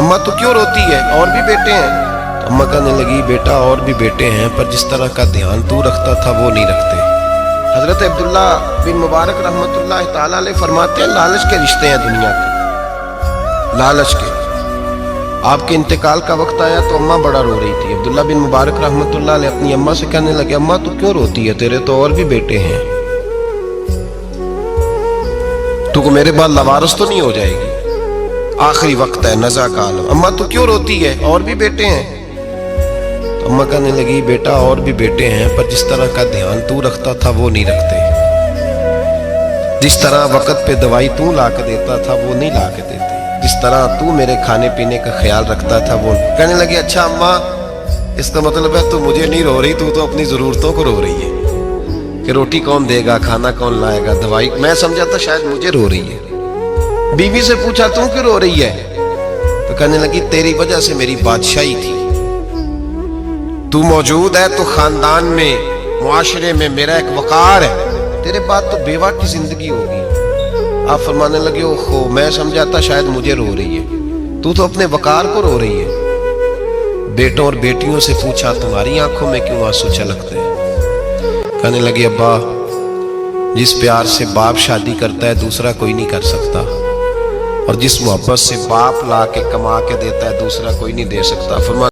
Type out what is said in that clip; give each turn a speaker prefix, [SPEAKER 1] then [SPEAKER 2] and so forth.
[SPEAKER 1] अम्मा तो क्यों रोती है, और भी बेटे हैं? तो अम्मा कहने लगी, बेटा और भी बेटे हैं, पर जिस तरह का ध्यान तू रखता था वो नहीं रखते। हजरत अब्दुल्ला बिन मुबारक रहमतुल्लाह ताला अलैह फरमाते हैं, लालच के रिश्ते हैं दुनिया के, लालच के। आपके इंतकाल का वक्त आया तो अम्मा बड़ा रो रही थी। अब्दुल्ला बिन मुबारक रहमतुल्लाह अलैह अपनी अम्मा से कहने लगे, अम्मा तू क्यों रोती है, तेरे तो और भी बेटे हैं, तू को मेरे बाद लवारस तो नहीं हो जाएगी, आखिरी वक्त है, नज़ा का आलम। अम्मा तू क्यों रोती है, और भी बेटे हैं? तो अम्मा कहने लगी, बेटा और भी बेटे हैं, पर जिस तरह का ध्यान तू रखता था वो नहीं रखते, जिस तरह वक्त पे दवाई तू ला के देता था वो नहीं ला के देते, जिस तरह तू मेरे खाने पीने का ख्याल रखता था वो। कहने लगी, अच्छा अम्मा, इसका मतलब है तू मुझे नहीं रो रही, तू तो अपनी जरूरतों को रो रही है कि रोटी कौन देगा, खाना कौन लाएगा, दवाई। मैं समझा था शायद मुझे रो रही है। बीवी से पूछा, तू क्यों रो रही है? तो कहने लगी, तेरी वजह से मेरी बादशाही थी, तू मौजूद है तो खानदान में, मुआशरे में मेरा एक वकार है, तेरे बाद तो बेवा की जिंदगी होगी। आप फरमाने लगे, ओहो, मैं समझा था शायद मुझे रो रही है, तू तो अपने वकार को रो रही है। बेटों और बेटियों से पूछा, तुम्हारी आंखों में क्यों आंसू छलकते हैं? कहने लगे, अब्बा, जिस प्यार से बाप शादी करता है दूसरा कोई नहीं कर सकता, और जिस मोहब्बत से बाप ला के कमा के देता है दूसरा कोई नहीं दे सकता। फरमा